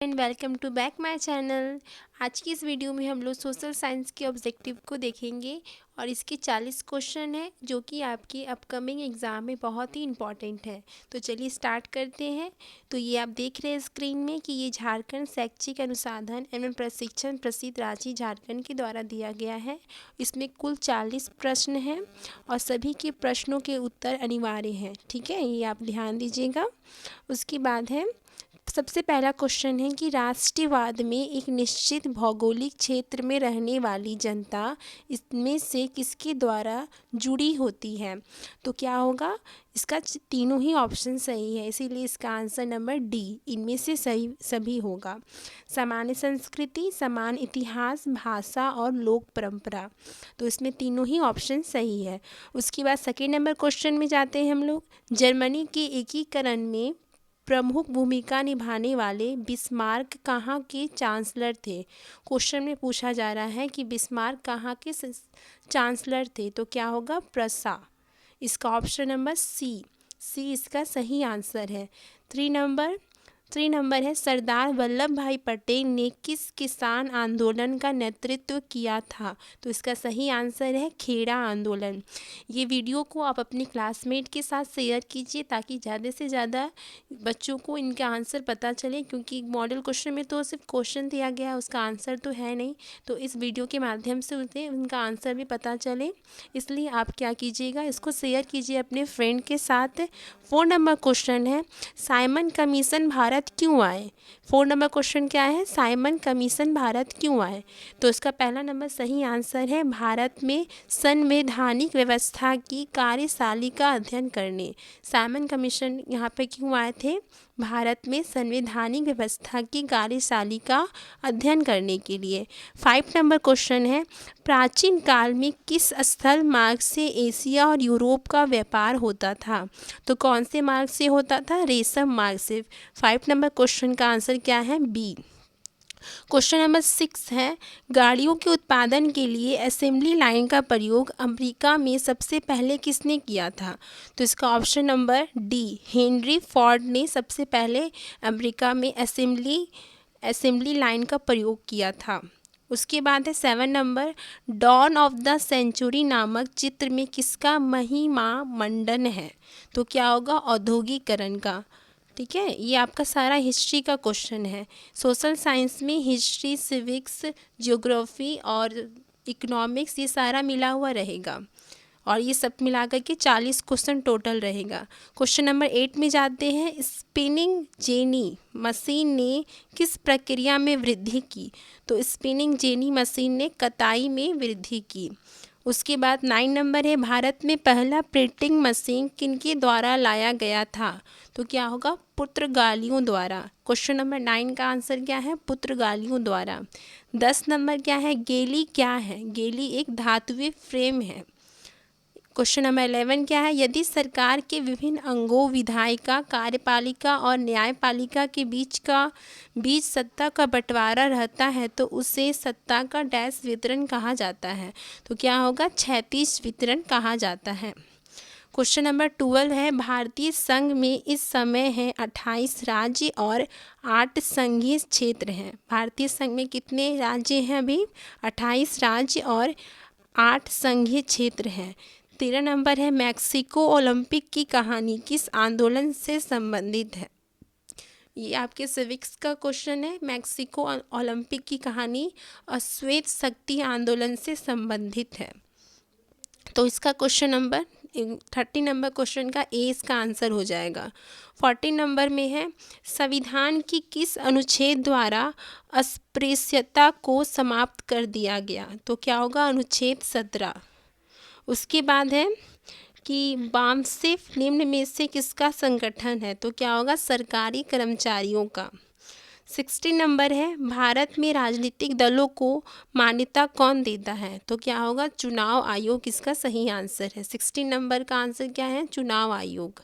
And welcome to back my channel. आज की इस वीडियो में हम लोग सोशल साइंस के ऑब्जेक्टिव को देखेंगे और इसके 40 क्वेश्चन हैं जो कि आपके अपकमिंग एग्ज़ाम में बहुत ही इम्पॉर्टेंट है। तो चलिए स्टार्ट करते हैं। तो ये आप देख रहे हैं स्क्रीन में कि ये झारखंड शैक्षिक अनुसंधान एवं प्रशिक्षण प्रसिद्ध रांची झारखंड के द्वारा दिया गया है। इसमें कुल 40 प्रश्न हैं और सभी के प्रश्नों के उत्तर अनिवार्य हैं। ठीक है, ये आप ध्यान दीजिएगा। उसके बाद है सबसे पहला क्वेश्चन है कि राष्ट्रवाद में एक निश्चित भौगोलिक क्षेत्र में रहने वाली जनता इसमें से किसके द्वारा जुड़ी होती है। तो क्या होगा, इसका तीनों ही ऑप्शन सही है, इसीलिए इसका आंसर नंबर डी इनमें से सही सभी होगा। सामान्य संस्कृति, समान इतिहास, भाषा और लोक परंपरा, तो इसमें तीनों ही ऑप्शन सही है। उसके बाद सेकेंड नंबर क्वेश्चन में जाते हैं हम लोग। जर्मनी के एकीकरण में प्रमुख भूमिका निभाने वाले बिस्मार्क कहाँ के चांसलर थे। क्वेश्चन में पूछा जा रहा है कि बिस्मार्क कहाँ के चांसलर थे। तो क्या होगा, प्रसा। इसका ऑप्शन नंबर सी इसका सही आंसर है। थ्री नंबर है सरदार वल्लभ भाई पटेल ने किस किसान आंदोलन का नेतृत्व किया था। तो इसका सही आंसर है खेड़ा आंदोलन। ये वीडियो को आप अपने क्लासमेट के साथ शेयर कीजिए ताकि ज़्यादा से ज़्यादा बच्चों को इनका आंसर पता चले, क्योंकि मॉडल क्वेश्चन में तो सिर्फ क्वेश्चन दिया गया है, उसका आंसर तो है नहीं। तो इस वीडियो के माध्यम से उन्हें उनका आंसर भी पता चले, इसलिए आप क्या कीजिएगा, इसको शेयर कीजिए अपने फ्रेंड के साथ। 4 नंबर क्वेश्चन है साइमन कमीशन भारत क्यों आए। 4 नंबर क्वेश्चन क्या है, साइमन कमीशन भारत क्यों आए। तो इसका पहला नंबर सही आंसर है भारत में संवैधानिक व्यवस्था की कार्यशैली का अध्ययन करने। साइमन कमीशन यहाँ पे क्यों आए थे, भारत में संवैधानिक व्यवस्था की कार्यशैली का अध्ययन करने के लिए। 5 नंबर क्वेश्चन है प्राचीन काल में किस स्थल मार्ग से एशिया और यूरोप का व्यापार होता था। तो कौन से मार्ग से होता था, रेशम मार्ग से। 5 नंबर क्वेश्चन का आंसर क्या है, बी। क्वेश्चन नंबर 6 है गाड़ियों के उत्पादन के लिए असेंबली लाइन का प्रयोग अमेरिका में सबसे पहले किसने किया था। तो इसका option number D Henry Ford ने सबसे पहले अमेरिका में असेंबली लाइन का प्रयोग किया था। उसके बाद है 7 number dawn of the century नामक चित्र में किसका महिमा मंडन है। तो क्या होगा, औद्योगिकरण का। ठीक है, ये आपका सारा हिस्ट्री का क्वेश्चन है। सोशल साइंस में हिस्ट्री, सिविक्स, ज्योग्राफी और इकोनॉमिक्स ये सारा मिला हुआ रहेगा और ये सब मिलाकर के 40 क्वेश्चन टोटल रहेगा। क्वेश्चन नंबर 8 में जाते हैं स्पिनिंग जेनी मशीन ने किस प्रक्रिया में वृद्धि की। तो स्पिनिंग जेनी मशीन ने कताई में वृद्धि की। उसके बाद 9 नंबर है भारत में पहला प्रिंटिंग मशीन किनके द्वारा लाया गया था। तो क्या होगा, पुर्तगालियों द्वारा। क्वेश्चन नंबर 9 का आंसर क्या है, पुर्तगालियों द्वारा। 10 नंबर क्या है, गेली क्या है। गेली एक धातुवीय फ्रेम है। क्वेश्चन नंबर 11 क्या है, यदि सरकार के विभिन्न अंगों विधायिका, कार्यपालिका और न्यायपालिका के बीच सत्ता का बंटवारा रहता है तो उसे सत्ता का डैश वितरण कहा जाता है। तो क्या होगा, क्षैतिज वितरण कहा जाता है। क्वेश्चन नंबर 12 है भारतीय संघ में इस समय है 28 राज्य और 8 संघीय क्षेत्र हैं। भारतीय संघ में कितने राज्य हैं अभी, 28 राज्य और 8 संघीय क्षेत्र हैं। 13 नंबर है मैक्सिको ओलंपिक की कहानी किस आंदोलन से संबंधित है। ये आपके सिविक्स का क्वेश्चन है। मैक्सिको ओलंपिक की कहानी अश्वेत शक्ति आंदोलन से संबंधित है। तो इसका क्वेश्चन नंबर 30 नंबर क्वेश्चन का ए इसका आंसर हो जाएगा। 40 नंबर में है संविधान की किस अनुच्छेद द्वारा अस्पृश्यता को समाप्त कर दिया गया। तो क्या होगा, अनुच्छेद 17। उसके बाद है कि बामसेफ निम्न में से किसका संगठन है। तो क्या होगा, सरकारी कर्मचारियों का। 60 नंबर है भारत में राजनीतिक दलों को मान्यता कौन देता है। तो क्या होगा, चुनाव आयोग इसका सही आंसर है। 60 नंबर का आंसर क्या है, चुनाव आयोग।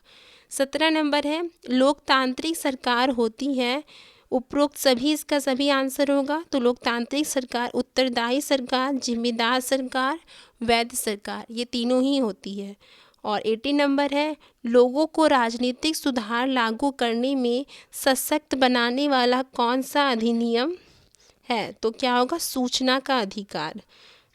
17 नंबर है लोकतांत्रिक सरकार होती है उपरोक्त सभी इसका सभी आंसर होगा। तो लोकतांत्रिक सरकार उत्तरदायी सरकार, जिम्मेदार सरकार, वैध सरकार, ये तीनों ही होती है। और 80 नंबर है, लोगों को राजनीतिक सुधार लागू करने में सशक्त बनाने वाला कौन सा अधिनियम है? तो क्या होगा? सूचना का अधिकार।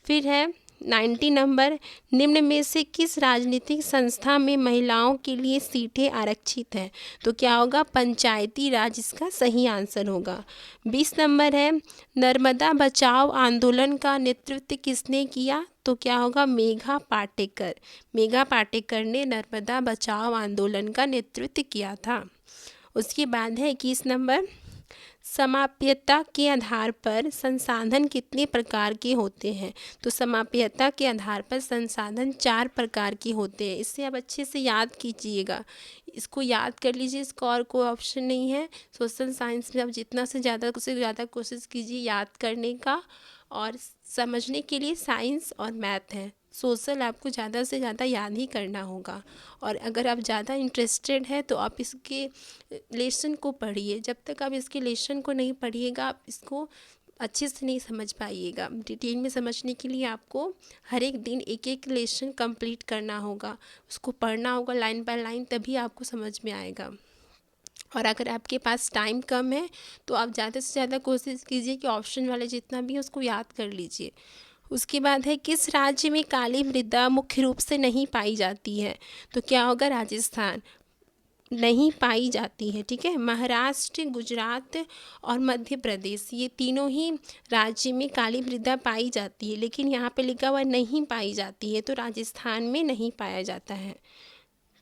फिर है 90 नंबर, निम्न में से किस राजनीतिक संस्था में महिलाओं के लिए सीटें आरक्षित हैं? तो क्या होगा? पंचायती राज इसका सही आंसर होगा। 20 नंबर है, नर्मदा बचाओ आंदोलन का नेतृत्व किसने किया? तो क्या होगा? मेघा पाटेकर। मेघा पाटेकर ने नर्मदा बचाओ आंदोलन का नेतृत्व किया था। उसके बाद है 21 नंबर, समाप्यता के आधार पर संसाधन कितने प्रकार के होते हैं? तो समाप्यता के आधार पर संसाधन 4 प्रकार के होते हैं। इससे आप अच्छे से याद कीजिएगा, इसको याद कर लीजिए, इसका और कोई ऑप्शन नहीं है। सोशल साइंस में आप जितना से ज़्यादा कोशिश कीजिए याद करने का, और समझने के लिए साइंस और मैथ है। सोशल आपको ज़्यादा से ज़्यादा याद ही करना होगा, और अगर आप ज़्यादा इंटरेस्टेड हैं तो आप इसके लेसन को पढ़िए। जब तक आप इसके लेसन को नहीं पढ़िएगा आप इसको अच्छे से नहीं समझ पाइएगा। डिटेल में समझने के लिए आपको हर एक दिन एक एक लेसन कंप्लीट करना होगा, उसको पढ़ना होगा लाइन बाय लाइन, तभी आपको समझ में आएगा। और अगर आपके पास टाइम कम है तो आप ज़्यादा से ज़्यादा कोशिश कीजिए कि ऑप्शन वाले जितना भी है उसको याद कर लीजिए। उसके बाद है, किस राज्य में काली मृदा मुख्य रूप से नहीं पाई जाती है? तो क्या होगा? राजस्थान नहीं पाई जाती है। ठीक है, महाराष्ट्र, गुजरात और मध्य प्रदेश, ये तीनों ही राज्य में काली मृदा पाई जाती है, लेकिन यहाँ पे लिखा हुआ नहीं पाई जाती है, तो राजस्थान में नहीं पाया जाता है।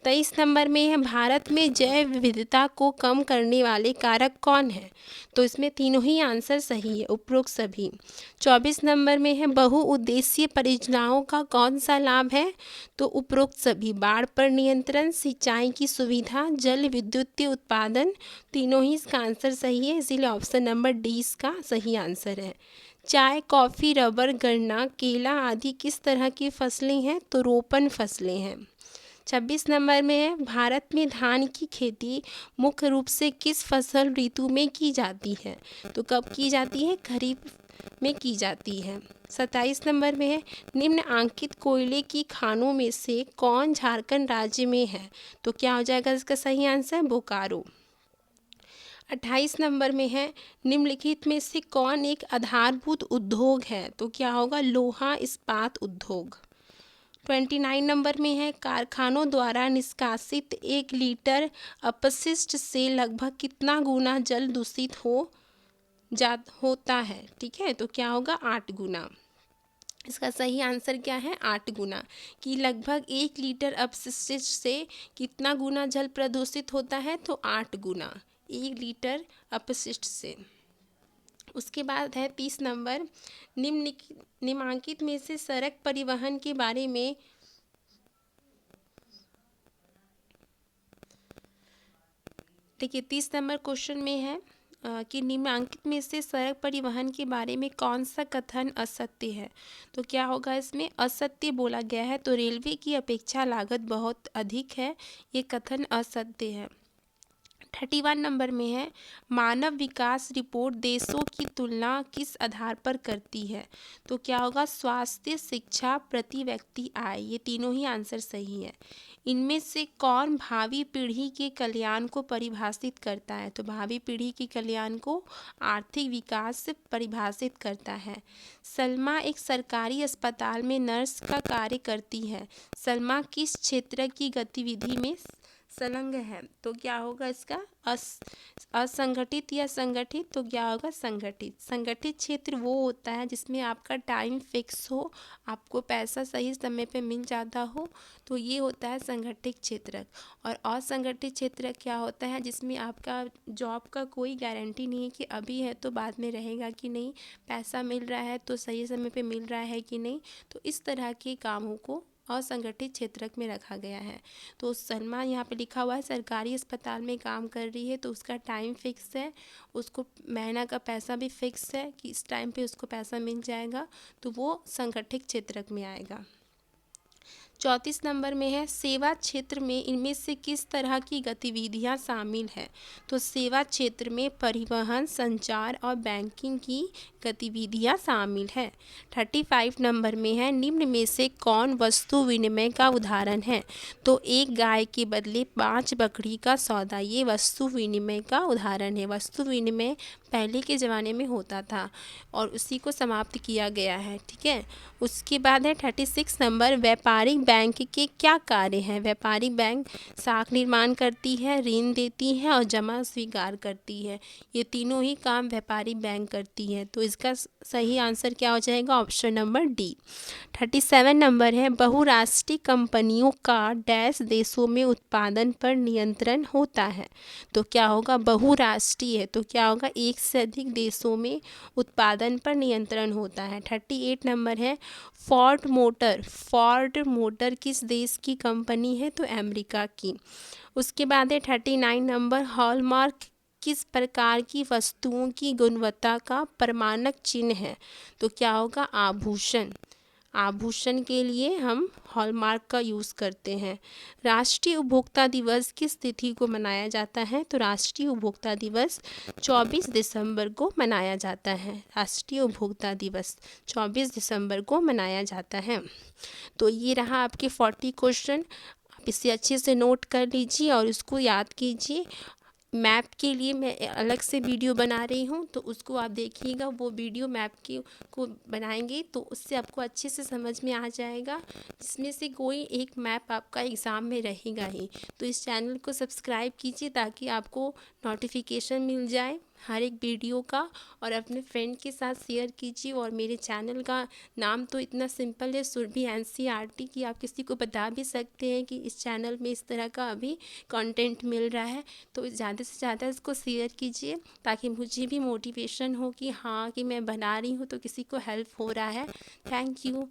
23 नंबर में है, भारत में जैव विविधता को कम करने वाले कारक कौन है? तो इसमें तीनों ही आंसर सही है, उपरोक्त सभी। 24 नंबर में है, बहुउद्देशीय परियोजनाओं का कौन सा लाभ है? तो उपरोक्त सभी। बाढ़ पर नियंत्रण, सिंचाई की सुविधा, जल विद्युत उत्पादन, तीनों ही इसका आंसर सही है, इसीलिए ऑप्शन नंबर डी इसका सही आंसर है। चाय, कॉफ़ी, रबर, गन्ना, केला आदि किस तरह की फसलें हैं? तो रोपण फसलें हैं। 26 नंबर में है, भारत में धान की खेती मुख्य रूप से किस फसल ऋतु में की जाती है? तो कब की जाती है? खरीफ में की जाती है। 27 नंबर में है, निम्नलिखित कोयले की खानों में से कौन झारखंड राज्य में है? तो क्या हो जाएगा इसका सही आंसर? बोकारो। 28 नंबर में है, निम्नलिखित में से कौन एक आधारभूत उद्योग है? तो क्या होगा? लोहा इस्पात उद्योग। 29 नंबर में है, कारखानों द्वारा निष्कासित 1 लीटर अपशिष्ट से लगभग कितना गुना जल दूषित होता है? ठीक है, तो क्या होगा? 8 गुना। इसका सही आंसर क्या है? 8 गुना। कि लगभग 1 लीटर अपशिष्ट से कितना गुना जल प्रदूषित होता है? तो 8 गुना 1 लीटर अपशिष्ट से। उसके बाद है 30 नंबर, निम्नलिखित में से सड़क परिवहन के बारे में देखिए 30 नंबर क्वेश्चन में है कि निम्नलिखित में से सड़क परिवहन के बारे में कौन सा कथन असत्य है? तो क्या होगा? इसमें असत्य बोला गया है, तो रेलवे की अपेक्षा लागत बहुत अधिक है, ये कथन असत्य है। 31 नंबर में है, मानव विकास रिपोर्ट देशों की तुलना किस आधार पर करती है? तो क्या होगा? स्वास्थ्य, शिक्षा, प्रति व्यक्ति आय, ये तीनों ही आंसर सही है। इनमें से कौन भावी पीढ़ी के कल्याण को परिभाषित करता है? तो भावी पीढ़ी के कल्याण को आर्थिक विकास से परिभाषित करता है। सलमा एक सरकारी अस्पताल में नर्स का कार्य करती है। सलमा किस क्षेत्र की गतिविधि में संलग्न है? तो क्या होगा इसका? असंगठित या संगठित? तो क्या होगा? संगठित। संगठित क्षेत्र वो होता है जिसमें आपका टाइम फिक्स हो, आपको पैसा सही समय पे मिल जाता हो, तो ये होता है संगठित क्षेत्र। और असंगठित क्षेत्र क्या होता है? जिसमें आपका जॉब का कोई गारंटी नहीं है कि अभी है तो बाद में रहेगा कि नहीं, पैसा मिल रहा है तो सही समय पे मिल रहा है कि नहीं, तो इस तरह के कामों को असंगठित क्षेत्र में रखा गया है। तो सलमा यहाँ पे लिखा हुआ है सरकारी अस्पताल में काम कर रही है, तो उसका टाइम फिक्स है, उसको महीना का पैसा भी फिक्स है कि इस टाइम पे उसको पैसा मिल जाएगा, तो वो संगठित क्षेत्र में आएगा। 34 नंबर में है सेवा क्षेत्र में इनमें से किस तरह की गतिविधियां शामिल है। तो सेवा क्षेत्र में परिवहन, संचार और बैंकिंग की गतिविधियां शामिल है। 35 नंबर में है निम्न में से कौन वस्तु विनिमय का उदाहरण है। तो एक गाय के बदले 5 बकरी का सौदा, ये वस्तु विनिमय का उदाहरण है। वस्तु विनिमय पहले के ज़माने में होता था और उसी को समाप्त किया गया है। ठीक है, उसके बाद है 36 नंबर व्यापारिक बैंक के क्या कार्य हैं। व्यापारिक बैंक साख निर्माण करती है, ऋण देती है और जमा स्वीकार करती है। ये तीनों ही काम व्यापारिक बैंक करती है। तो इसका सही आंसर क्या हो जाएगा, ऑप्शन नंबर डी। 37 नंबर है बहुराष्ट्रीय कंपनियों का डैश देशों में उत्पादन पर नियंत्रण होता है। तो क्या होगा, बहुराष्ट्रीय है तो क्या होगा, एक से अधिक देशों में उत्पादन पर नियंत्रण होता है। 38 नंबर है फोर्ड मोटर किस देश की कंपनी है। तो अमेरिका की। उसके बाद है 39 नंबर हॉलमार्क किस प्रकार की वस्तुओं की गुणवत्ता का प्रमाणक चिन्ह है। तो क्या होगा, आभूषण। आभूषण के लिए हम हॉलमार्क का यूज़ करते हैं। राष्ट्रीय उपभोक्ता दिवस किस तिथि को मनाया जाता है। तो राष्ट्रीय उपभोक्ता दिवस 24 दिसंबर को मनाया जाता है। राष्ट्रीय उपभोक्ता दिवस 24 दिसंबर को मनाया जाता है। तो ये रहा आपके 40 क्वेश्चन। आप इसे अच्छे से नोट कर लीजिए और इसको याद कीजिए। मैप के लिए मैं अलग से वीडियो बना रही हूँ, तो उसको आप देखिएगा। वो वीडियो मैप की को बनाएंगे तो उससे आपको अच्छे से समझ में आ जाएगा, जिसमें से कोई एक मैप आपका एग्ज़ाम में रहेगा ही। तो इस चैनल को सब्सक्राइब कीजिए ताकि आपको नोटिफिकेशन मिल जाए हर एक वीडियो का, और अपने फ्रेंड के साथ शेयर कीजिए। और मेरे चैनल का नाम तो इतना सिंपल है, सुरभि NCERT, कि आप किसी को बता भी सकते हैं कि इस चैनल में इस तरह का अभी कंटेंट मिल रहा है। तो ज़्यादा से ज़्यादा इसको शेयर कीजिए ताकि मुझे भी मोटिवेशन हो कि हाँ कि मैं बना रही हूँ तो किसी को हेल्प हो रहा है। Thank you.